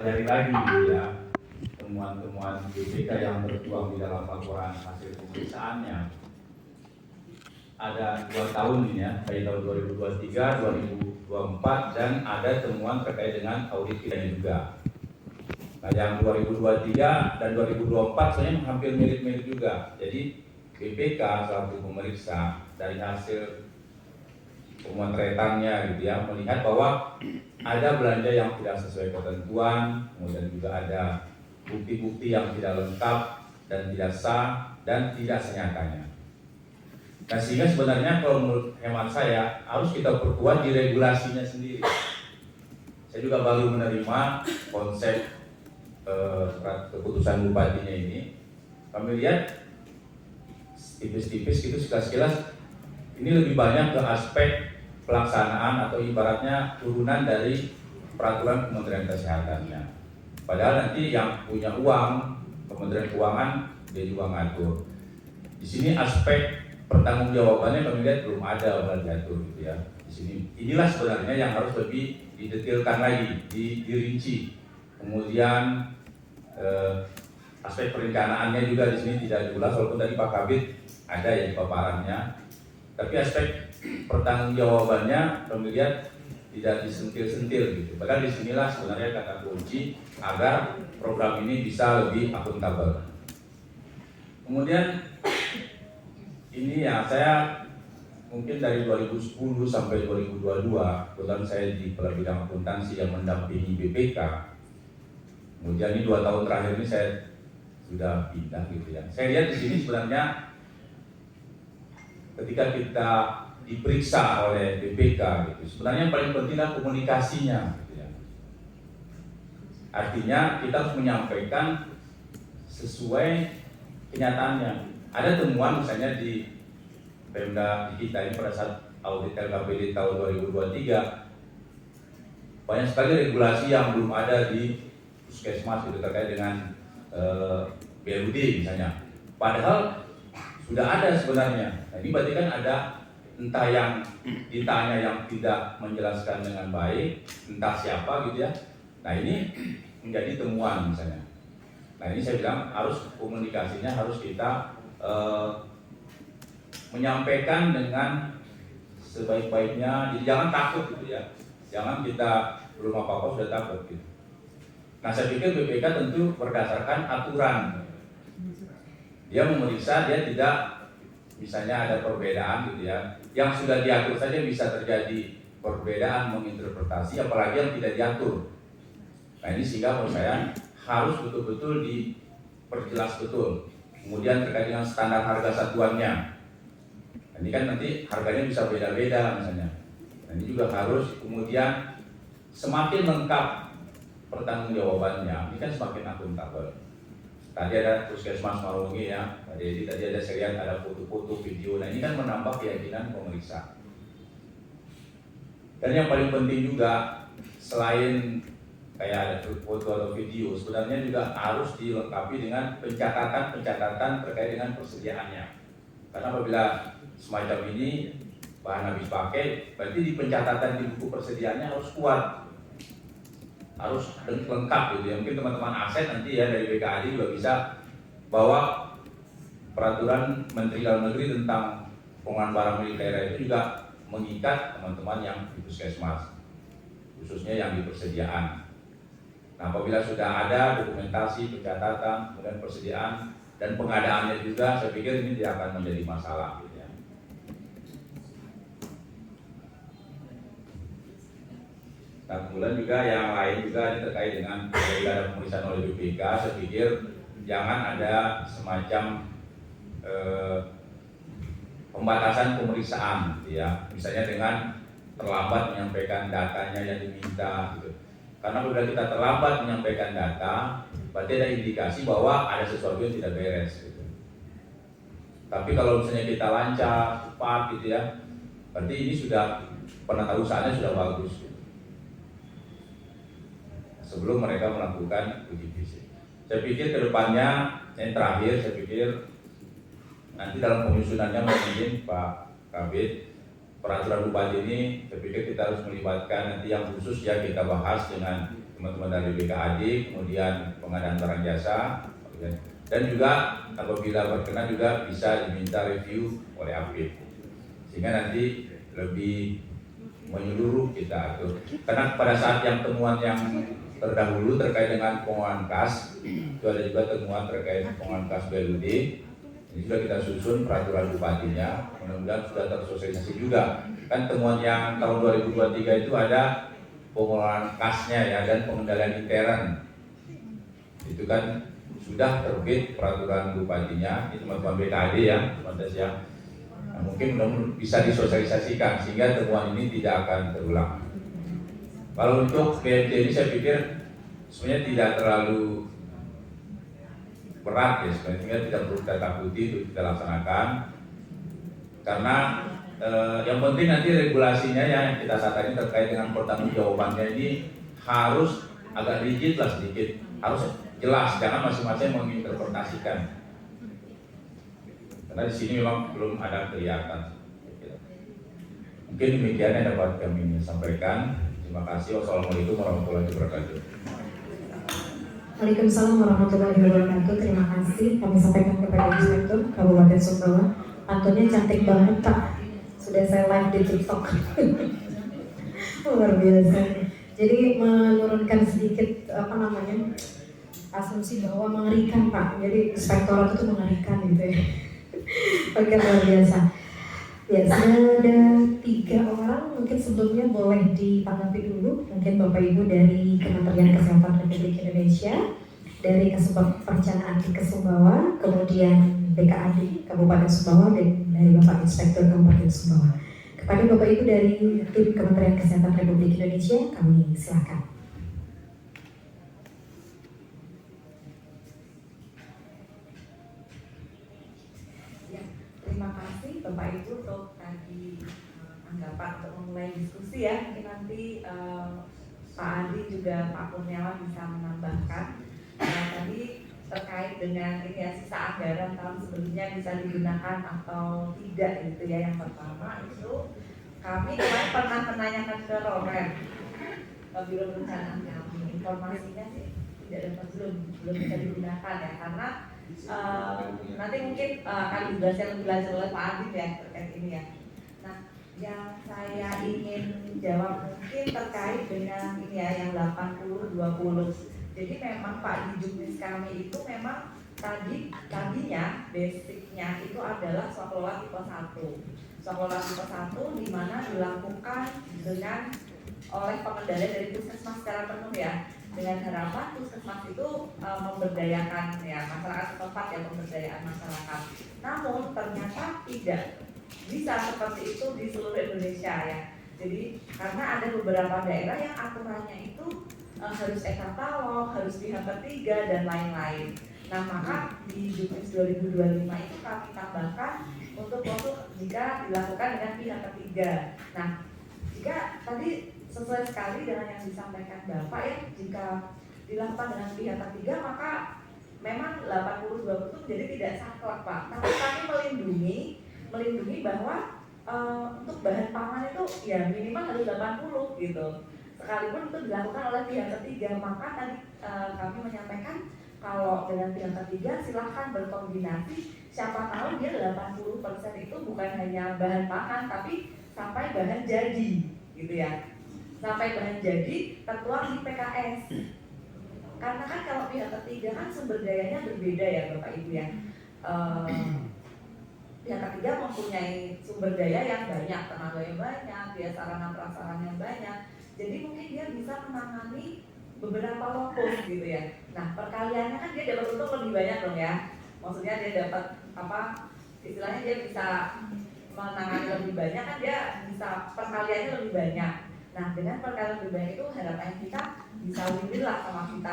Dari lagi gitu ya temuan-temuan BPK yang tertuang di dalam laporan hasil pemeriksaannya ada 2 tahun ini ya, dari tahun 2023, 2024 dan ada temuan terkait dengan audit kinerja juga. Nah yang 2023 dan 2024 sebenarnya hampir mirip-mirip juga. Jadi BPK selaku pemeriksa dari hasil pemotretannya gitu ya, melihat bahwa ada belanja yang tidak sesuai ketentuan, kemudian juga ada bukti-bukti yang tidak lengkap dan tidak sah dan tidak senyatanya. Nah sehingga sebenarnya kalau menurut hemat saya harus kita perkuat di regulasinya sendiri. Saya juga baru menerima konsep keputusan bupatinya ini. Kami lihat tipis-tipis gitu sekilas-sekilas ini lebih banyak ke aspek pelaksanaan atau ibaratnya turunan dari peraturan Kementerian Kesehatannya. Padahal nanti yang punya uang, Kementerian Keuangan, dia juga ngatur. Di sini aspek pertanggungjawabannya kami lihat belum ada diatur gitu ya. Di sini inilah sebenarnya yang harus lebih didetailkan lagi, dirinci. Kemudian aspek perencanaannya juga di sini tidak diulas, walaupun tadi Pak Kabid ada ya di paparannya. Tapi aspek pertanggungjawabannya kami lihat tidak disentil-sentil gitu. Padahal disinilah sebenarnya kata kunci agar program ini bisa lebih akuntabel. Kemudian ini ya saya mungkin dari 2010 sampai 2022 kebetulan saya di bidang akuntansi yang mendampingi BPK. Kemudian ini 2 tahun terakhir ini saya sudah pindah gitu ya. Saya lihat di sini sebenarnya ketika kita diperiksa oleh BPK gitu, sebenarnya yang paling penting adalah komunikasinya gitu ya. Artinya kita harus menyampaikan sesuai kenyataannya. Ada temuan misalnya di Pemda kita ini pada saat audit LKPD tahun 2023 banyak sekali regulasi yang belum ada di puskesmas itu terkait dengan BLUD misalnya. Padahal sudah ada sebenarnya. Nah, ini berarti kan ada entah yang ditanya yang tidak menjelaskan dengan baik, entah siapa gitu ya. Nah ini menjadi temuan misalnya. Nah ini saya bilang harus komunikasinya harus kita menyampaikan dengan sebaik-baiknya. Jadi jangan takut gitu ya. Jangan kita belum apa-apa sudah takut gitu. Nah saya pikir BPK tentu berdasarkan aturan. Dia memeriksa, dia tidak misalnya ada perbedaan gitu ya. Yang sudah diatur saja bisa terjadi perbedaan menginterpretasi, apalagi yang tidak diatur. Nah ini sehingga menurut saya harus betul-betul diperjelas betul. Kemudian terkait dengan standar harga satuannya. Ini kan nanti harganya bisa beda-beda misalnya. Nah, ini juga harus kemudian semakin lengkap pertanggungjawabannya. Ini kan semakin akuntabel. Tadi ada puskesmas Marungi ya, jadi tadi ada saya lihat ada foto-foto, video. Nah ini kan menambah keyakinan pemeriksa. Dan yang paling penting juga selain kayak ada foto atau video, sebenarnya juga harus dilengkapi dengan pencatatan terkait dengan persediaannya. Karena apabila semacam ini bahan habis pakai, berarti di pencatatan di buku persediaannya harus kuat, harus lengkap gitu ya. Mungkin teman-teman aset nanti ya dari BKAD juga bisa bawa peraturan Menteri Dalam Negeri tentang penggunaan barang milik daerah itu juga mengikat teman-teman yang di puskesmas, khususnya yang di persediaan. Nah apabila sudah ada dokumentasi, pencatatan, kemudian persediaan dan pengadaannya juga, saya pikir ini tidak akan menjadi masalah gitu ya. Nah kemudian juga yang lain juga ini terkait dengan ada pemeriksaan oleh BPK, saya pikir jangan ada semacam pembatasan pemeriksaan gitu ya. Misalnya dengan terlambat menyampaikan datanya yang diminta gitu. Karena apabila kita terlambat menyampaikan data, berarti ada indikasi bahwa ada sesuatu yang tidak beres gitu. Tapi kalau misalnya kita lancar, cepat gitu ya, berarti ini sudah penatausahaannya sudah bagus gitu. Sebelum mereka melakukan uji fisik. Saya pikir kedepannya yang terakhir, saya pikir nanti dalam penyusunannya mungkin Pak Kabid peraturan bupati ini, saya pikir kita harus melibatkan nanti yang khusus ya kita bahas dengan teman-teman dari BKAD, kemudian pengadaan barang jasa, dan juga apabila berkenan juga bisa diminta review oleh APIP, sehingga nanti lebih menyeluruh kita atur. Karena pada saat yang temuan yang terdahulu terkait dengan pengelolaan kas, itu ada juga temuan terkait pengelolaan kas BLUD. Ini sudah kita susun peraturan bupatinya, mudah-mudahan sudah tersosialisasi juga. Kan temuan yang tahun 2023 itu ada pengelolaan kasnya ya, dan pengendalian intern. Itu kan sudah terbit peraturan bupatinya, itu teman-teman BKAD ya, nah, mungkin bisa disosialisasikan sehingga temuan ini tidak akan terulang. Kalau untuk BMT ini saya pikir sebenarnya tidak terlalu berat ya, sebenarnya tidak perlu kita takuti untuk kita laksanakan, karena yang penting nanti regulasinya ya, yang kita saat ini terkait dengan pertanggungjawabannya ini harus agak rigid lah sedikit, harus jelas, jangan masing-masing menginterpretasikan. Karena di sini memang belum ada kelihatan. Mungkin demikian yang dapat kami sampaikan. Terima kasih. Wassalamualaikum warahmatullahi wabarakatuh. Waalaikumsalam warahmatullahi wabarakatuh. Terima kasih kami sampaikan kepada Inspektur Kabupaten Sumbawa. Pantunnya cantik banget Pak. Sudah saya live di TikTok. Luar biasa. Jadi menurunkan sedikit asumsi bahwa mengerikan Pak. Jadi inspektorat itu mengerikan gitu ya. Oke, luar biasa. Ya, ada 3 orang, mungkin sebelumnya boleh ditanggapi dulu. Mungkin Bapak Ibu dari Kementerian Kesehatan Republik Indonesia, dari Perencanaan Dinkes Sumbawa, kemudian BKAD Kabupaten Sumbawa, dan dari Bapak Inspektur Kabupaten Sumbawa. Kepada Bapak Ibu dari tim Kementerian Kesehatan Republik Indonesia, kami silakan. Terima kasih Bapak Ibu untuk tadi anggapan untuk memulai diskusi ya. Mungkin nanti Pak Adi juga Pak Kurniawan bisa menambahkan tadi terkait dengan ini ya, sisa anggaran tahun sebelumnya bisa digunakan atau tidak gitu ya. Yang pertama itu kami kemarin pernah menanyakan ke Romer Biro Perencanaan kami, informasinya sih tidak dapat, belum bisa digunakan ya, karena nanti mungkin akan dijelaskan lebih lanjut oleh Pak Adit ya terkait ini ya. Nah, yang saya ingin jawab mungkin terkait dengan ini ya, yang 80-20. Jadi memang Pak di juknis kami itu memang tadinya basicnya itu adalah swaklola tipe 1. Swaklola tipe 1 di mana dilakukan dengan oleh pengendalian dari puskesmas secara penuh ya, dengan harapan puskesmas itu memberdayakan ya masyarakat setempat ya, pemberdayaan masyarakat. Namun ternyata tidak bisa seperti itu di seluruh Indonesia ya. Jadi karena ada beberapa daerah yang aturannya itu harus e-katalog, harus pihak ketiga dan lain-lain. Nah maka di Juknis 2025 itu kami tambahkan untuk jika dilakukan dengan pihak ketiga. Nah jika tadi sesuai sekali dengan yang disampaikan Bapak ya, jika dilakukan dengan pihak ketiga maka memang 80-20 itu jadi tidak saklek Pak. Tapi kami melindungi bahwa untuk bahan pangan itu ya minimal harus 80 gitu. Sekalipun itu dilakukan oleh pihak ketiga, maka tadi kami menyampaikan kalau dengan pihak ketiga silahkan berkoordinasi. Siapa tahu dia 80% itu bukan hanya bahan pangan tapi sampai bahan jadi gitu ya. Sampai bahan jadi tertuang di PKS. Karena kan kalau pihak ketiga kan sumber dayanya berbeda ya Bapak Ibu ya. Pihak ketiga mempunyai sumber daya yang banyak, tenaga yang banyak, dia sarana prasarana yang banyak. Jadi mungkin dia bisa menangani beberapa lokus gitu ya. Nah perkaliannya kan dia dapat untung lebih banyak dong ya. Maksudnya dia dapat istilahnya dia bisa menangani lebih banyak, kan dia bisa perkaliannya lebih banyak. Nah dengan perkalian lebih banyak itu harapan kita bisa win-win lah sama kita.